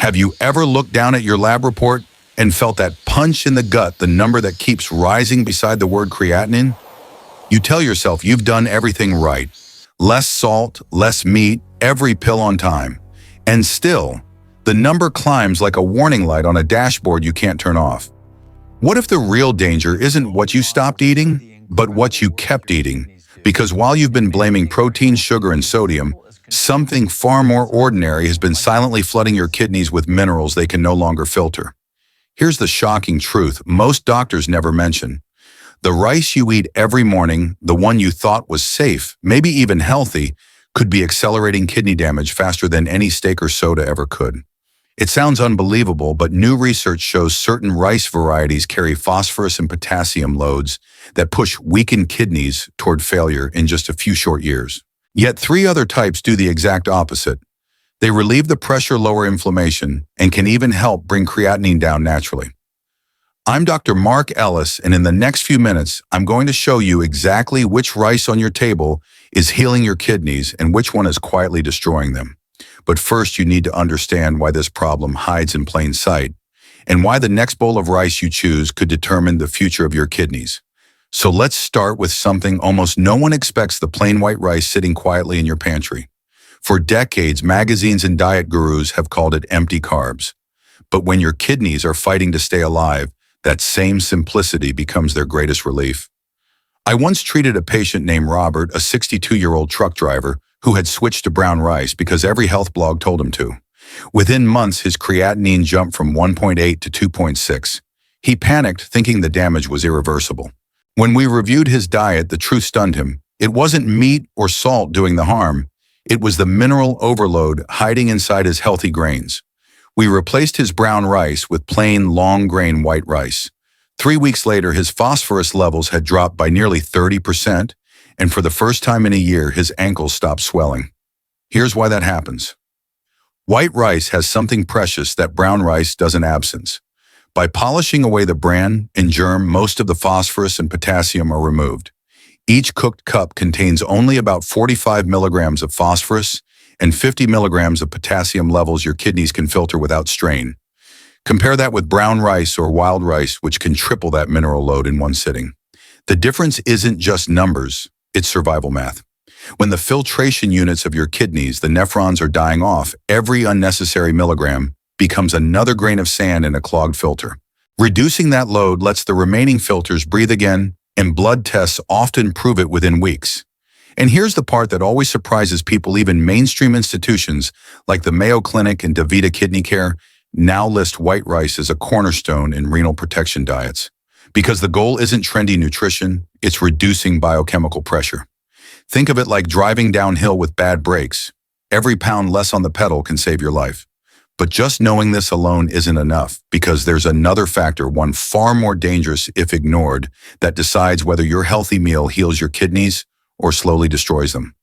Have you ever looked down at your lab report and felt that punch in the gut, the number that keeps rising beside the word creatinine? You tell yourself you've done everything right. Less salt, less meat, every pill on time. And still, the number climbs like a warning light on a dashboard you can't turn off. What if the real danger isn't what you stopped eating, but what you kept eating? Because while you've been blaming protein, sugar, and sodium, something far more ordinary has been silently flooding your kidneys with minerals they can no longer filter. Here's the shocking truth most doctors never mention. The rice you eat every morning, the one you thought was safe, maybe even healthy, could be accelerating kidney damage faster than any steak or soda ever could. It sounds unbelievable, but new research shows certain rice varieties carry phosphorus and potassium loads that push weakened kidneys toward failure in just a few short years. Yet 3 other types do the exact opposite. They relieve the pressure, lower inflammation, and can even help bring creatinine down naturally. I'm Dr. Mark Ellis, and in the next few minutes, I'm going to show you exactly which rice on your table is healing your kidneys and which one is quietly destroying them. But first, you need to understand why this problem hides in plain sight and why the next bowl of rice you choose could determine the future of your kidneys. So let's start with something almost no one expects: the plain white rice sitting quietly in your pantry. For decades, magazines and diet gurus have called it empty carbs. But when your kidneys are fighting to stay alive, that same simplicity becomes their greatest relief. I once treated a patient named Robert, a 62-year-old truck driver, who had switched to brown rice because every health blog told him to. Within months, his creatinine jumped from 1.8 to 2.6. He panicked, thinking the damage was irreversible. When we reviewed his diet, the truth stunned him. It wasn't meat or salt doing the harm. It was the mineral overload hiding inside his healthy grains. We replaced his brown rice with plain, long-grain white rice. 3 weeks later, his phosphorus levels had dropped by nearly 30%, and for the first time in a year, his ankles stopped swelling. Here's why that happens. White rice has something precious that brown rice doesn't absence. By polishing away the bran and germ, most of the phosphorus and potassium are removed. Each cooked cup contains only about 45 milligrams of phosphorus and 50 milligrams of potassium, levels your kidneys can filter without strain. Compare that with brown rice or wild rice, which can triple that mineral load in one sitting. The difference isn't just numbers, it's survival math. When the filtration units of your kidneys, the nephrons, are dying off, every unnecessary milligram becomes another grain of sand in a clogged filter. Reducing that load lets the remaining filters breathe again, and blood tests often prove it within weeks. And here's the part that always surprises people: even mainstream institutions like the Mayo Clinic and DaVita Kidney Care now list white rice as a cornerstone in renal protection diets. Because the goal isn't trendy nutrition, it's reducing biochemical pressure. Think of it like driving downhill with bad brakes. Every pound less on the pedal can save your life. But just knowing this alone isn't enough, because there's another factor, one far more dangerous if ignored, that decides whether your healthy meal heals your kidneys or slowly destroys them.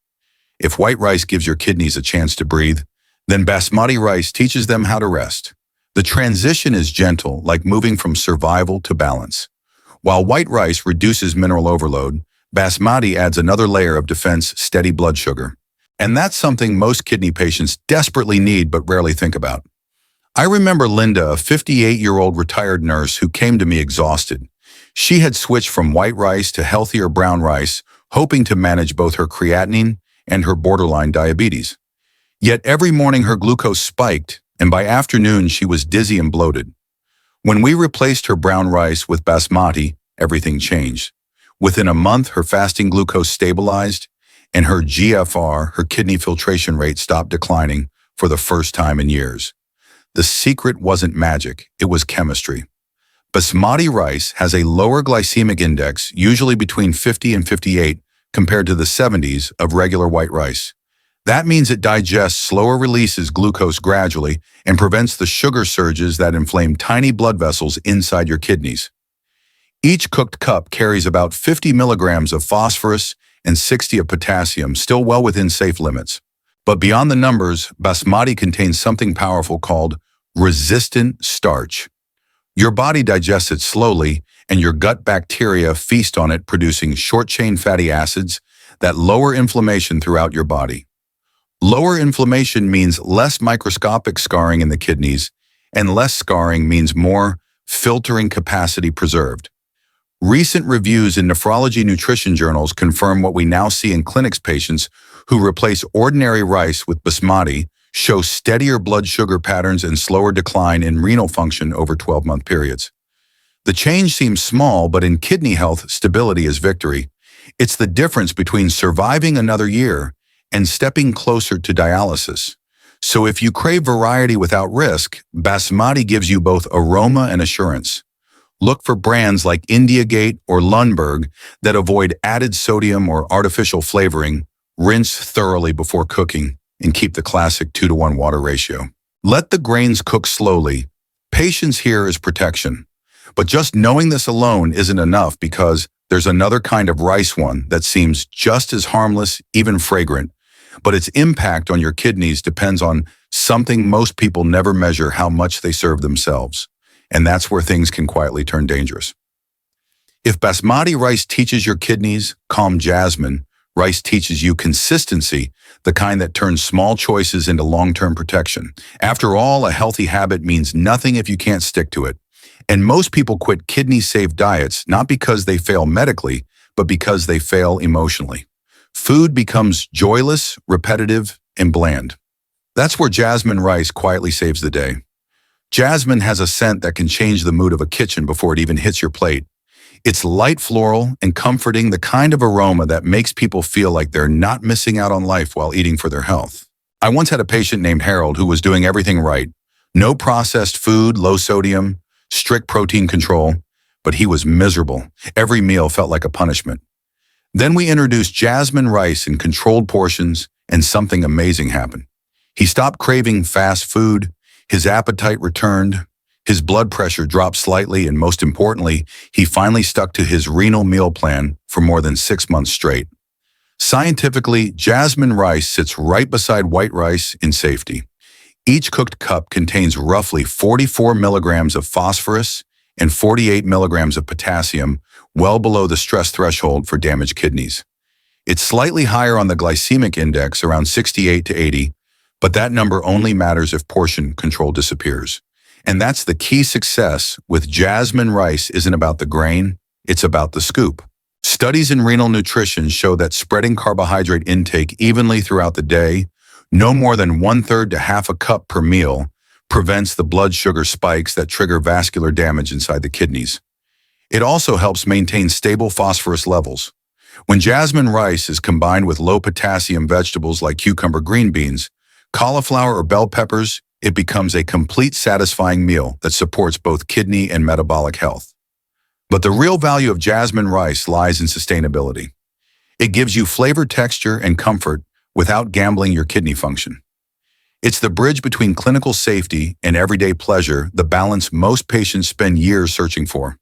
If white rice gives your kidneys a chance to breathe, then Basmati rice teaches them how to rest. The transition is gentle, like moving from survival to balance. While white rice reduces mineral overload, Basmati adds another layer of defense: steady blood sugar. And that's something most kidney patients desperately need but rarely think about. I remember Linda, a 58-year-old retired nurse who came to me exhausted. She had switched from white rice to healthier brown rice, hoping to manage both her creatinine and her borderline diabetes. Yet every morning her glucose spiked, and by afternoon she was dizzy and bloated. When we replaced her brown rice with Basmati, everything changed. Within a month, her fasting glucose stabilized, and her GFR, her kidney filtration rate, stopped declining for the first time in years. The secret wasn't magic, it was chemistry. Basmati rice has a lower glycemic index, usually between 50 and 58, compared to the 70s of regular white rice. That means it digests slower, releases glucose gradually, and prevents the sugar surges that inflame tiny blood vessels inside your kidneys. Each cooked cup carries about 50 milligrams of phosphorus and 60 of potassium, still well within safe limits. But beyond the numbers, Basmati contains something powerful called resistant starch. Your body digests it slowly, and your gut bacteria feast on it, producing short-chain fatty acids that lower inflammation throughout your body. Lower inflammation means less microscopic scarring in the kidneys, and less scarring means more filtering capacity preserved. Recent reviews in nephrology nutrition journals confirm what we now see in clinics. Patients who replace ordinary rice with basmati show steadier blood sugar patterns and slower decline in renal function over 12-month periods. The change seems small, but in kidney health, stability is victory. It's the difference between surviving another year and stepping closer to dialysis. So if you crave variety without risk, Basmati gives you both aroma and assurance. Look for brands like India Gate or Lundberg that avoid added sodium or artificial flavoring. Rinse thoroughly before cooking and keep the classic 2-to-1 water ratio. Let the grains cook slowly. Patience here is protection. But just knowing this alone isn't enough, because there's another kind of rice one that seems just as harmless, even fragrant, but its impact on your kidneys depends on something most people never measure: how much they serve themselves. And that's where things can quietly turn dangerous. If Basmati rice teaches your kidneys, calm Jasmine rice teaches you consistency, the kind that turns small choices into long-term protection. After all, a healthy habit means nothing if you can't stick to it. And most people quit kidney-safe diets not because they fail medically, but because they fail emotionally. Food becomes joyless, repetitive, and bland. That's where Jasmine rice quietly saves the day. Jasmine has a scent that can change the mood of a kitchen before it even hits your plate. It's light floral and comforting, the kind of aroma that makes people feel like they're not missing out on life while eating for their health. I once had a patient named Harold who was doing everything right. No processed food, low sodium, strict protein control, but he was miserable. Every meal felt like a punishment. Then we introduced Jasmine rice in controlled portions, and something amazing happened. He stopped craving fast food, his appetite returned, his blood pressure dropped slightly, and most importantly, he finally stuck to his renal meal plan for more than 6 months straight. Scientifically, Jasmine rice sits right beside white rice in safety. Each cooked cup contains roughly 44 milligrams of phosphorus and 48 milligrams of potassium, well below the stress threshold for damaged kidneys. It's slightly higher on the glycemic index, around 68 to 80, but that number only matters if portion control disappears. And that's the key. Success with Jasmine rice isn't about the grain, it's about the scoop. Studies in renal nutrition show that spreading carbohydrate intake evenly throughout the day, no more than 1/3 to half a cup per meal, prevents the blood sugar spikes that trigger vascular damage inside the kidneys. It also helps maintain stable phosphorus levels. When Jasmine rice is combined with low potassium vegetables like cucumber, green beans, cauliflower, or bell peppers, it becomes a complete, satisfying meal that supports both kidney and metabolic health. But the real value of Jasmine rice lies in sustainability. It gives you flavor, texture, and comfort without gambling your kidney function. It's the bridge between clinical safety and everyday pleasure, the balance most patients spend years searching for.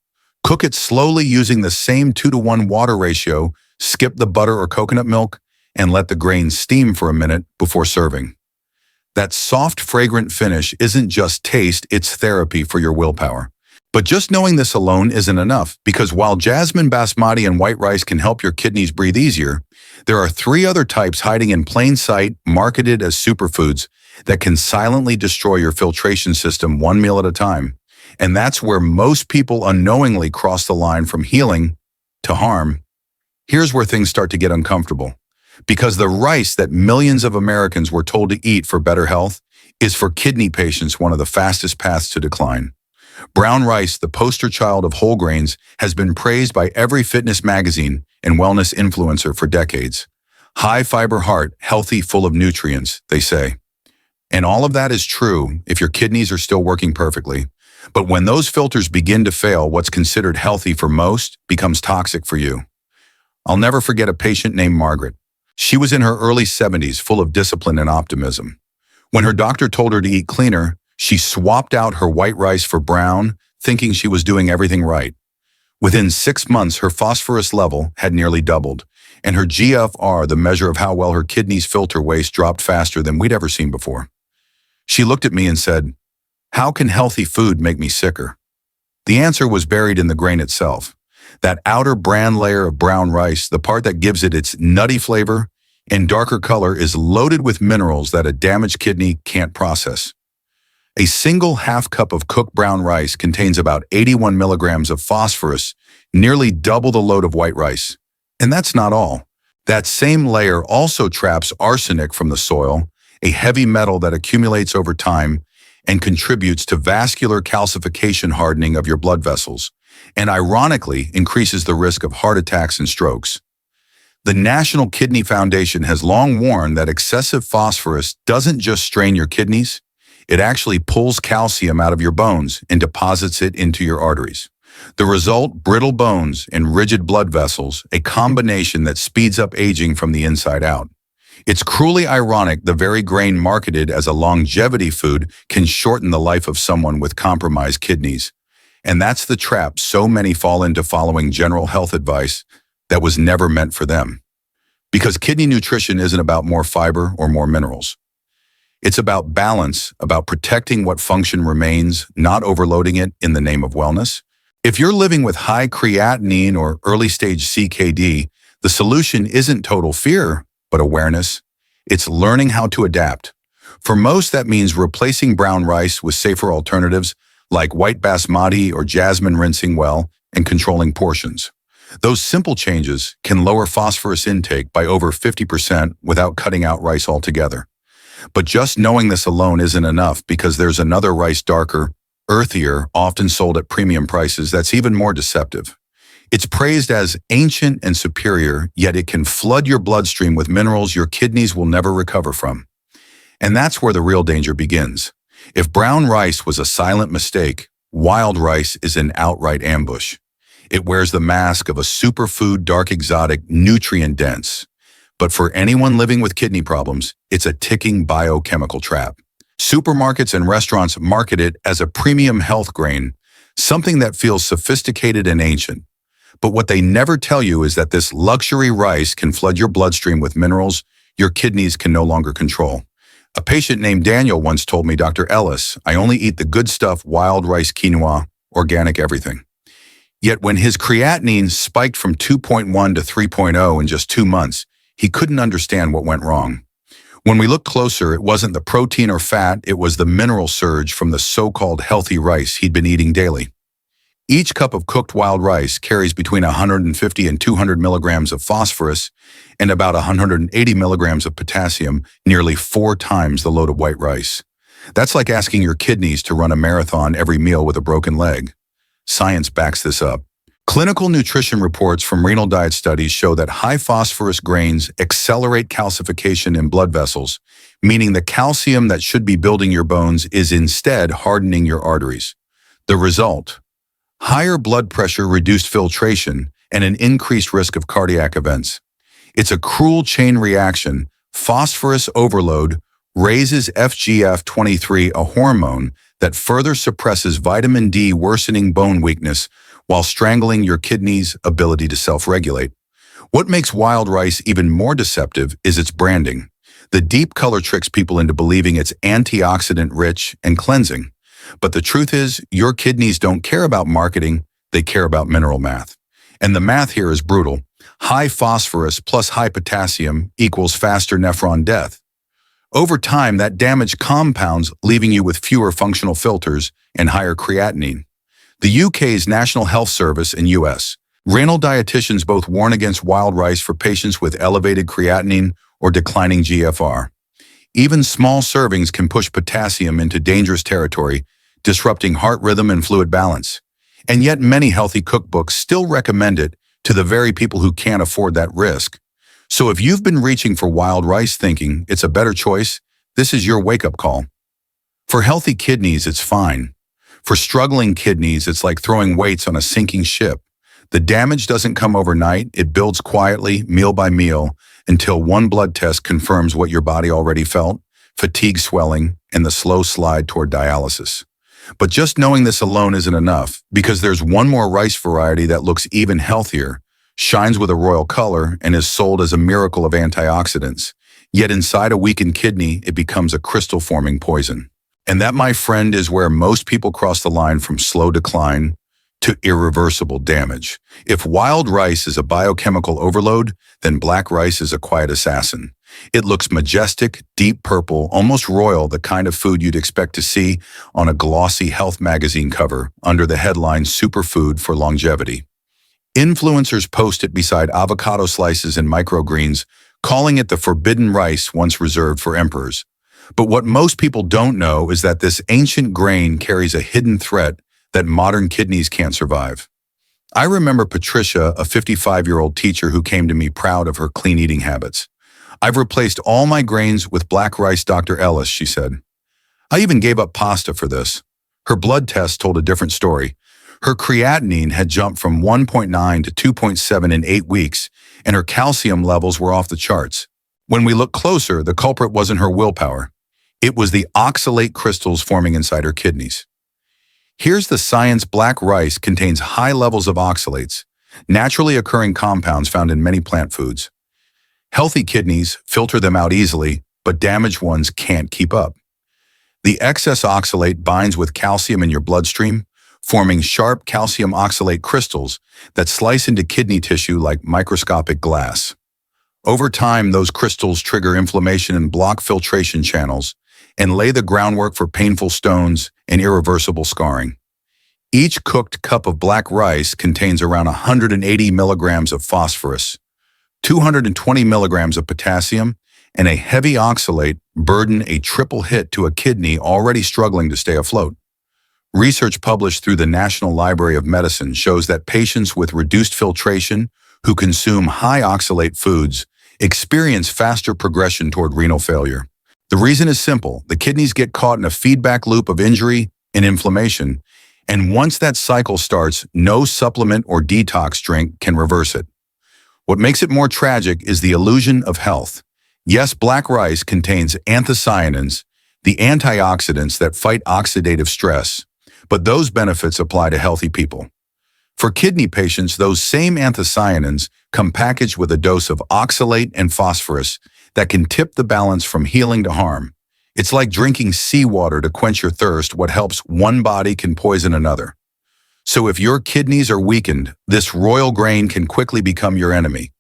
Cook it slowly using the same 2-to-1 water ratio, skip the butter or coconut milk, and let the grains steam for a minute before serving. That soft, fragrant finish isn't just taste, it's therapy for your willpower. But just knowing this alone isn't enough, because while Jasmine, Basmati, and white rice can help your kidneys breathe easier, there are 3 other types hiding in plain sight, marketed as superfoods, that can silently destroy your filtration system one meal at a time. And that's where most people unknowingly cross the line from healing to harm. Here's where things start to get uncomfortable. Because the rice that millions of Americans were told to eat for better health is for kidney patients one of the fastest paths to decline. Brown rice, the poster child of whole grains, has been praised by every fitness magazine and wellness influencer for decades. High fiber heart, healthy, full of nutrients, they say. And all of that is true if your kidneys are still working perfectly. But when those filters begin to fail, what's considered healthy for most becomes toxic for you. I'll never forget a patient named Margaret. She was in her early 70s, full of discipline and optimism. When her doctor told her to eat cleaner, she swapped out her white rice for brown, thinking she was doing everything right. Within 6 months, her phosphorus level had nearly doubled, and her GFR, the measure of how well her kidneys filter waste, dropped faster than we'd ever seen before. She looked at me and said, "How can healthy food make me sicker?" The answer was buried in the grain itself. That outer bran layer of brown rice, the part that gives it its nutty flavor, and darker color is loaded with minerals that a damaged kidney can't process. A single half cup of cooked brown rice contains about 81 milligrams of phosphorus, nearly double the load of white rice. And that's not all. That same layer also traps arsenic from the soil, a heavy metal that accumulates over time and contributes to vascular calcification hardening of your blood vessels, and ironically increases the risk of heart attacks and strokes. The National Kidney Foundation has long warned that excessive phosphorus doesn't just strain your kidneys, it actually pulls calcium out of your bones and deposits it into your arteries. The result, brittle bones and rigid blood vessels, a combination that speeds up aging from the inside out. It's cruelly ironic the very grain marketed as a longevity food can shorten the life of someone with compromised kidneys. And that's the trap so many fall into, following general health advice that was never meant for them. Because kidney nutrition isn't about more fiber or more minerals. It's about balance, about protecting what function remains, not overloading it in the name of wellness. If you're living with high creatinine or early-stage CKD, the solution isn't total fear, but awareness. It's learning how to adapt. For most, that means replacing brown rice with safer alternatives like white Basmati or Jasmine, rinsing well and controlling portions. Those simple changes can lower phosphorus intake by over 50% without cutting out rice altogether. But just knowing this alone isn't enough, because there's another rice, darker, earthier, often sold at premium prices, that's even more deceptive. It's praised as ancient and superior, yet it can flood your bloodstream with minerals your kidneys will never recover from. And that's where the real danger begins. If brown rice was a silent mistake, wild rice is an outright ambush. It wears the mask of a superfood, dark, exotic, nutrient-dense. But for anyone living with kidney problems, it's a ticking biochemical trap. Supermarkets and restaurants market it as a premium health grain, something that feels sophisticated and ancient. But what they never tell you is that this luxury rice can flood your bloodstream with minerals your kidneys can no longer control. A patient named Daniel once told me, "Dr. Ellis, I only eat the good stuff, wild rice, quinoa, organic everything." Yet when his creatinine spiked from 2.1 to 3.0 in just 2 months, he couldn't understand what went wrong. When we looked closer, it wasn't the protein or fat, it was the mineral surge from the so-called healthy rice he'd been eating daily. Each cup of cooked wild rice carries between 150 and 200 milligrams of phosphorus and about 180 milligrams of potassium, nearly 4 times the load of white rice. That's like asking your kidneys to run a marathon every meal with a broken leg. Science backs this up. Clinical nutrition reports from renal diet studies show that high phosphorus grains accelerate calcification in blood vessels, meaning the calcium that should be building your bones is instead hardening your arteries. The result: higher blood pressure, reduced filtration, and an increased risk of cardiac events. It's a cruel chain reaction. Phosphorus overload raises FGF23, a hormone that further suppresses vitamin D, worsening bone weakness while strangling your kidneys' ability to self-regulate. What makes wild rice even more deceptive is its branding. The deep color tricks people into believing it's antioxidant-rich and cleansing. But the truth is, your kidneys don't care about marketing, they care about mineral math. And the math here is brutal. High phosphorus plus high potassium equals faster nephron death. Over time, that damage compounds, leaving you with fewer functional filters and higher creatinine. The UK's National Health Service and US renal dietitians both warn against wild rice for patients with elevated creatinine or declining GFR. Even small servings can push potassium into dangerous territory, disrupting heart rhythm and fluid balance. And yet many healthy cookbooks still recommend it to the very people who can't afford that risk. So if you've been reaching for wild rice thinking it's a better choice, this is your wake-up call. For healthy kidneys, it's fine. For struggling kidneys, it's like throwing weights on a sinking ship. The damage doesn't come overnight, it builds quietly, meal by meal, until one blood test confirms what your body already felt: fatigue, swelling, and the slow slide toward dialysis. But just knowing this alone isn't enough, because there's one more rice variety that looks even healthier, shines with a royal color, and is sold as a miracle of antioxidants. Yet inside a weakened kidney, it becomes a crystal-forming poison. And that, my friend, is where most people cross the line from slow decline to irreversible damage. If wild rice is a biochemical overload, then black rice is a quiet assassin. It looks majestic, deep purple, almost royal, the kind of food you'd expect to see on a glossy health magazine cover under the headline Superfood for Longevity. Influencers post it beside avocado slices and microgreens, calling it the forbidden rice once reserved for emperors. But what most people don't know is that this ancient grain carries a hidden threat that modern kidneys can't survive. I remember Patricia, a 55-year-old teacher who came to me proud of her clean eating habits. "I've replaced all my grains with black rice, Dr. Ellis," she said. "I even gave up pasta for this." Her blood test told a different story. Her creatinine had jumped from 1.9 to 2.7 in 8 weeks, and her calcium levels were off the charts. When we looked closer, the culprit wasn't her willpower. It was the oxalate crystals forming inside her kidneys. Here's the science: black rice contains high levels of oxalates, naturally occurring compounds found in many plant foods. Healthy kidneys filter them out easily, but damaged ones can't keep up. The excess oxalate binds with calcium in your bloodstream, forming sharp calcium oxalate crystals that slice into kidney tissue like microscopic glass. Over time, those crystals trigger inflammation and block filtration channels and lay the groundwork for painful stones and irreversible scarring. Each cooked cup of black rice contains around 180 milligrams of phosphorus, 220 milligrams of potassium, and a heavy oxalate burden, a triple hit to a kidney already struggling to stay afloat. Research published through the National Library of Medicine shows that patients with reduced filtration who consume high oxalate foods experience faster progression toward renal failure. The reason is simple: the kidneys get caught in a feedback loop of injury and inflammation, and once that cycle starts, no supplement or detox drink can reverse it. What makes it more tragic is the illusion of health. Yes, black rice contains anthocyanins, the antioxidants that fight oxidative stress, but those benefits apply to healthy people. For kidney patients, those same anthocyanins come packaged with a dose of oxalate and phosphorus that can tip the balance from healing to harm. It's like drinking seawater to quench your thirst. What helps one body can poison another. So if your kidneys are weakened, this royal grain can quickly become your enemy.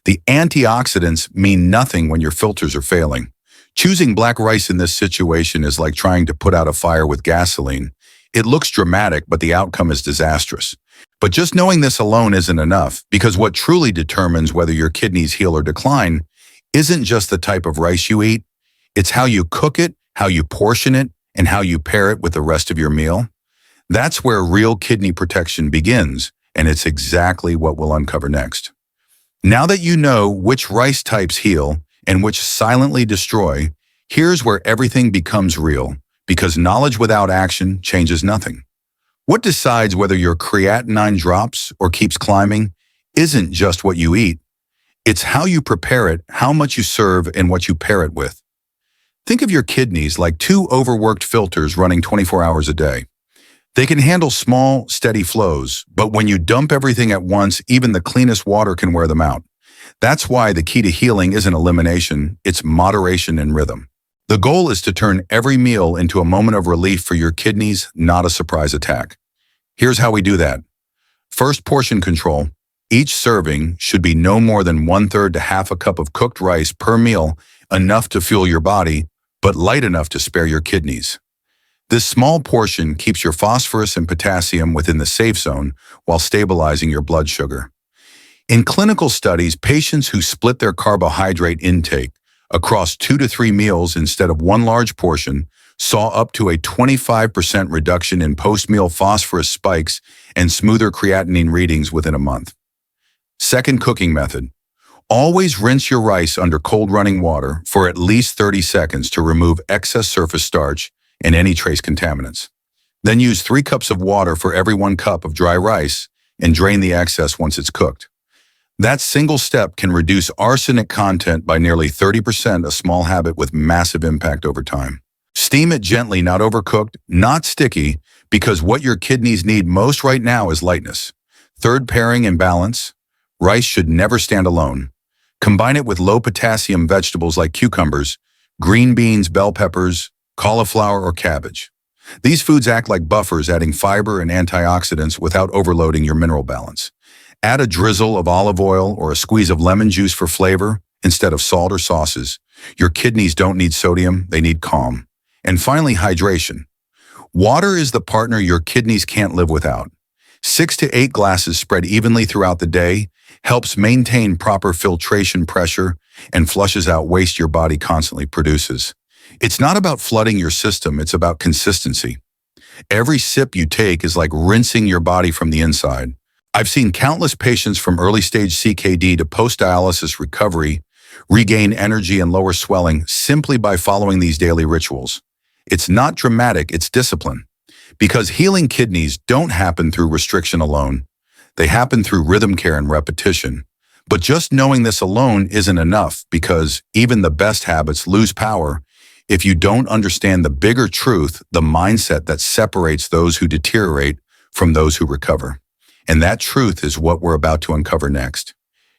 The antioxidants mean nothing when your filters are failing. Choosing black rice in this situation is like trying to put out a fire with gasoline. It looks dramatic, but the outcome is disastrous. But just knowing this alone isn't enough, because what truly determines whether your kidneys heal or decline isn't just the type of rice you eat. It's how you cook it, how you portion it, and how you pair it with the rest of your meal. That's where real kidney protection begins, and it's exactly what we'll uncover next. Now that you know which rice types heal and which silently destroy, here's where everything becomes real, because knowledge without action changes nothing. What decides whether your creatinine drops or keeps climbing isn't just what you eat. It's how you prepare it, how much you serve, and what you pair it with. Think of your kidneys like two overworked filters running 24 hours a day. They can handle small, steady flows, but when you dump everything at once, even the cleanest water can wear them out. That's why the key to healing isn't elimination, it's moderation and rhythm. The goal is to turn every meal into a moment of relief for your kidneys, not a surprise attack. Here's how we do that. First, portion control. Each serving should be no more than 1/3 to half a cup of cooked rice per meal, enough to fuel your body, but light enough to spare your kidneys. This small portion keeps your phosphorus and potassium within the safe zone while stabilizing your blood sugar. In clinical studies, patients who split their carbohydrate intake across 2 to 3 meals instead of one large portion saw up to a 25% reduction in post-meal phosphorus spikes and smoother creatinine readings within a month. Second cooking method. Always rinse your rice under cold running water for at least 30 seconds to remove excess surface starch and any trace contaminants. Then use 3 cups of water for every 1 cup of dry rice and drain the excess once it's cooked. That single step can reduce arsenic content by nearly 30%, a small habit with massive impact over time. Steam it gently, not overcooked, not sticky, because what your kidneys need most right now is lightness. Third pairing and balance. Rice should never stand alone. Combine it with low-potassium vegetables like cucumbers, green beans, bell peppers, cauliflower, or cabbage. These foods act like buffers, adding fiber and antioxidants without overloading your mineral balance. Add a drizzle of olive oil or a squeeze of lemon juice for flavor, instead of salt or sauces. Your kidneys don't need sodium, they need calm. And finally, hydration. Water is the partner your kidneys can't live without. 6 to 8 glasses spread evenly throughout the day helps maintain proper filtration pressure and flushes out waste your body constantly produces. It's not about flooding your system, it's about consistency. Every sip you take is like rinsing your body from the inside. I've seen countless patients from early-stage CKD to post-dialysis recovery regain energy and lower swelling simply by following these daily rituals. It's not dramatic, it's discipline. Because healing kidneys don't happen through restriction alone. They happen through rhythm care and repetition. But just knowing this alone isn't enough, because even the best habits lose power if you don't understand the bigger truth, the mindset that separates those who deteriorate from those who recover. And that truth is what we're about to uncover next.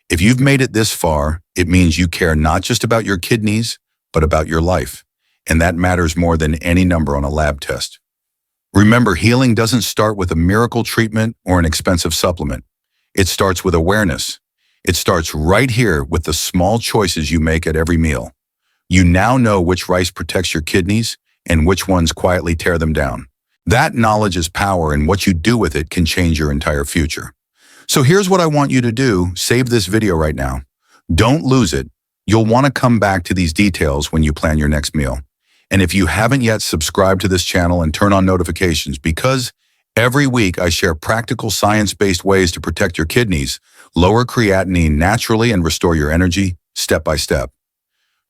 If you've made it this far, it means you care not just about your kidneys, but about your life. And that matters more than any number on a lab test. Remember, healing doesn't start with a miracle treatment or an expensive supplement. It starts with awareness. It starts right here with the small choices you make at every meal. You now know which rice protects your kidneys and which ones quietly tear them down. That knowledge is power, and what you do with it can change your entire future. So here's what I want you to do. Save this video right now. Don't lose it. You'll want to come back to these details when you plan your next meal. And if you haven't yet, subscribe to this channel and turn on notifications, because every week I share practical science-based ways to protect your kidneys, lower creatinine naturally, and restore your energy step by step.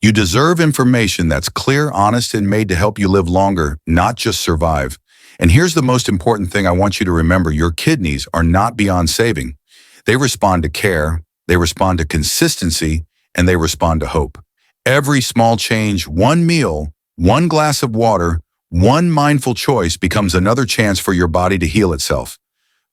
You deserve information that's clear, honest, and made to help you live longer, not just survive. And here's the most important thing I want you to remember. Your kidneys are not beyond saving. They respond to care, they respond to consistency, and they respond to hope. Every small change, one meal, one glass of water, one mindful choice becomes another chance for your body to heal itself.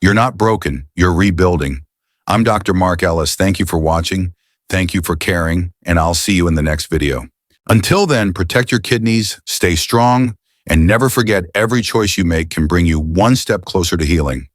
You're not broken, you're rebuilding. I'm Dr. Mark Ellis. Thank you for watching. Thank you for caring, and I'll see you in the next video. Until then, protect your kidneys, stay strong, and never forget, every choice you make can bring you one step closer to healing.